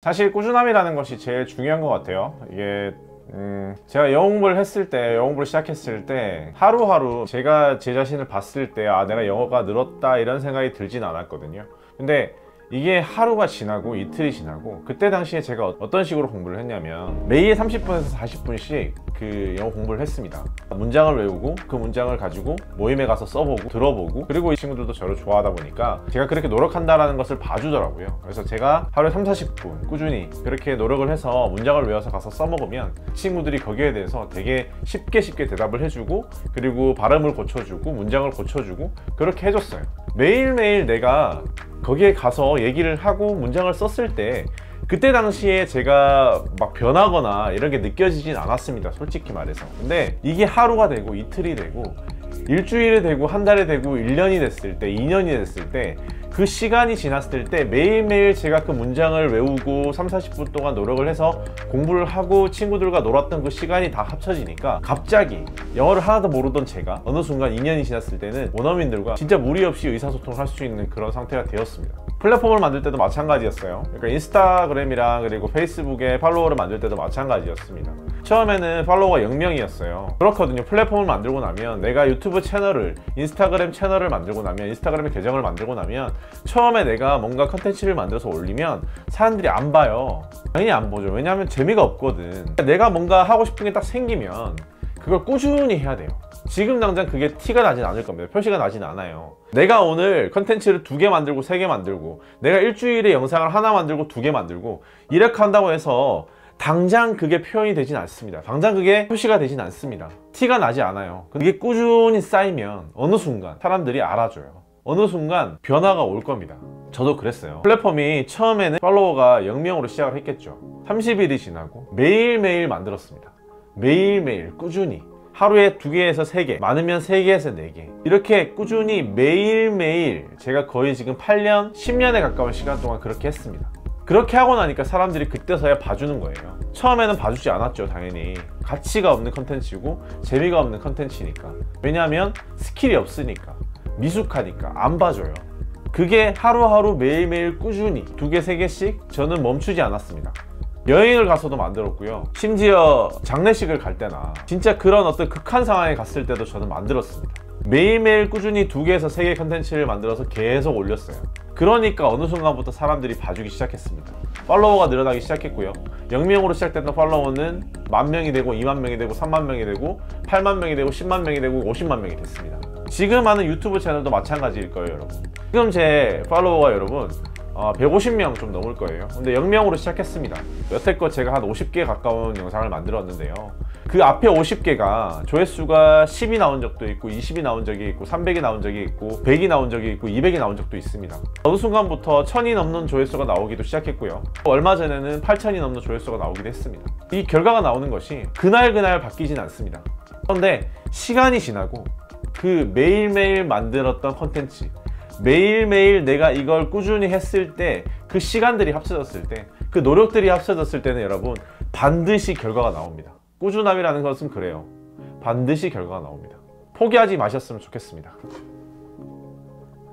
사실 꾸준함이라는 것이 제일 중요한 것 같아요. 이게 제가 영어 공부를 시작했을 때 하루하루 제가 제 자신을 봤을 때 내가 영어가 늘었다 이런 생각이 들진 않았거든요. 근데 이게 하루가 지나고 이틀이 지나고, 그때 당시에 제가 어떤 식으로 공부를 했냐면 매일 30분에서 40분씩 그 영어 공부를 했습니다. 문장을 외우고 그 문장을 가지고 모임에 가서 써보고 들어보고, 그리고 이 친구들도 저를 좋아하다 보니까 제가 그렇게 노력한다라는 것을 봐주더라고요. 그래서 제가 하루에 30-40분 꾸준히 그렇게 노력을 해서 문장을 외워서 가서 써먹으면 친구들이 거기에 대해서 되게 쉽게 대답을 해주고, 그리고 발음을 고쳐주고 문장을 고쳐주고 그렇게 해줬어요. 매일매일 내가 거기에 가서 얘기를 하고 문장을 썼을 때 그때 당시에 제가 막 변하거나 이런 게 느껴지진 않았습니다, 솔직히 말해서. 근데 이게 하루가 되고 이틀이 되고 일주일이 되고 한 달이 되고 1년이 됐을 때, 2년이 됐을 때, 그 시간이 지났을 때 매일매일 제가 그 문장을 외우고 30-40분 동안 노력을 해서 공부를 하고 친구들과 놀았던 그 시간이 다 합쳐지니까 갑자기 영어를 하나도 모르던 제가 어느 순간 2년이 지났을 때는 원어민들과 진짜 무리 없이 의사소통을 할 수 있는 그런 상태가 되었습니다. 플랫폼을 만들 때도 마찬가지였어요. 그러니까 인스타그램이랑 그리고 페이스북에 팔로워를 만들 때도 마찬가지였습니다. 처음에는 팔로워가 0명이었어요. 그렇거든요. 플랫폼을 만들고 나면, 내가 유튜브 채널을, 인스타그램 채널을 만들고 나면, 인스타그램에 계정을 만들고 나면 처음에 내가 뭔가 컨텐츠를 만들어서 올리면 사람들이 안 봐요. 당연히 안 보죠. 왜냐하면 재미가 없거든. 내가 뭔가 하고 싶은 게 딱 생기면 그걸 꾸준히 해야 돼요. 지금 당장 그게 티가 나진 않을 겁니다. 표시가 나진 않아요. 내가 오늘 컨텐츠를 2개 만들고 3개 만들고, 내가 일주일에 영상을 하나 만들고 2개 만들고 이렇게 한다고 해서 당장 그게 표현이 되진 않습니다. 당장 그게 표시가 되진 않습니다. 티가 나지 않아요. 그게 꾸준히 쌓이면 어느 순간 사람들이 알아줘요. 어느 순간 변화가 올 겁니다. 저도 그랬어요. 플랫폼이 처음에는 팔로워가 0명으로 시작을 했겠죠. 30일이 지나고 매일매일 만들었습니다. 매일매일 꾸준히 하루에 2개에서 3개, 많으면 3개에서 4개, 이렇게 꾸준히 매일매일 제가 거의 지금 8년, 10년에 가까운 시간 동안 그렇게 했습니다. 그렇게 하고 나니까 사람들이 그때서야 봐주는 거예요. 처음에는 봐주지 않았죠, 당연히. 가치가 없는 컨텐츠고 재미가 없는 컨텐츠니까. 왜냐하면 스킬이 없으니까, 미숙하니까 안 봐줘요. 그게 하루하루 매일매일 꾸준히 2개, 3개씩 저는 멈추지 않았습니다. 여행을 가서도 만들었고요. 심지어 장례식을 갈 때나 진짜 그런 어떤 극한 상황에 갔을 때도 저는 만들었습니다. 매일매일 꾸준히 2개에서 3개 컨텐츠를 만들어서 계속 올렸어요. 그러니까 어느 순간부터 사람들이 봐주기 시작했습니다. 팔로워가 늘어나기 시작했고요. 0명으로 시작됐던 팔로워는 10,000명이 되고 20,000명이 되고 30,000명이 되고 80,000명이 되고 100,000명이 되고 500,000명이 됐습니다. 지금 하는 유튜브 채널도 마찬가지일 거예요, 여러분. 지금 제 팔로워가 여러분 150명 좀 넘을 거예요. 근데 0명으로 시작했습니다. 여태껏 제가 한 50개 가까운 영상을 만들었는데요. 그 앞에 50개가 조회수가 10이 나온 적도 있고 20이 나온 적이 있고 300이 나온 적이 있고 100이 나온 적이 있고 200이 나온 적도 있습니다. 어느 순간부터 1000이 넘는 조회수가 나오기도 시작했고요. 얼마 전에는 8000이 넘는 조회수가 나오기도 했습니다. 이 결과가 나오는 것이 그날 바뀌진 않습니다. 그런데 시간이 지나고 그 매일매일 만들었던 컨텐츠, 매일매일 내가 이걸 꾸준히 했을 때, 그 시간들이 합쳐졌을 때, 그 노력들이 합쳐졌을 때는 여러분 반드시 결과가 나옵니다. 꾸준함이라는 것은 그래요. 반드시 결과가 나옵니다. 포기하지 마셨으면 좋겠습니다.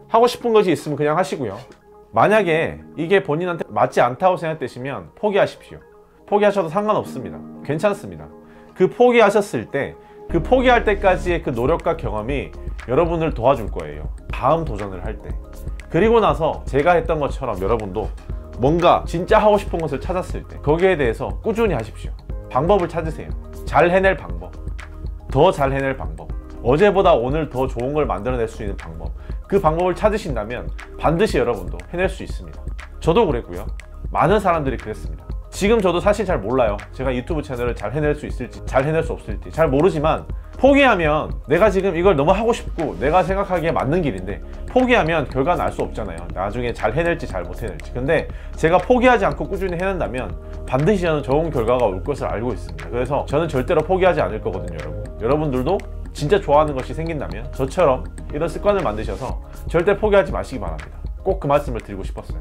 하고 싶은 것이 있으면 그냥 하시고요. 만약에 이게 본인한테 맞지 않다고 생각되시면 포기하십시오. 포기하셔도 상관없습니다. 괜찮습니다. 그 포기하셨을 때, 그 포기할 때까지의 그 노력과 경험이 여러분을 도와줄 거예요. 다음 도전을 할 때. 그리고 나서 제가 했던 것처럼 여러분도 뭔가 진짜 하고 싶은 것을 찾았을 때 거기에 대해서 꾸준히 하십시오. 방법을 찾으세요. 잘 해낼 방법, 더 잘 해낼 방법, 어제보다 오늘 더 좋은 걸 만들어낼 수 있는 방법, 그 방법을 찾으신다면 반드시 여러분도 해낼 수 있습니다. 저도 그랬고요. 많은 사람들이 그랬습니다. 지금 저도 사실 잘 몰라요. 제가 유튜브 채널을 잘 해낼 수 있을지 잘 해낼 수 없을지 잘 모르지만, 포기하면 내가 지금 이걸 너무 하고 싶고 내가 생각하기에 맞는 길인데 포기하면 결과는 알 수 없잖아요. 나중에 잘 해낼지 잘 못 해낼지. 근데 제가 포기하지 않고 꾸준히 해낸다면 반드시 저는 좋은 결과가 올 것을 알고 있습니다. 그래서 저는 절대로 포기하지 않을 거거든요, 여러분. 여러분들도 진짜 좋아하는 것이 생긴다면 저처럼 이런 습관을 만드셔서 절대 포기하지 마시기 바랍니다. 꼭 그 말씀을 드리고 싶었어요.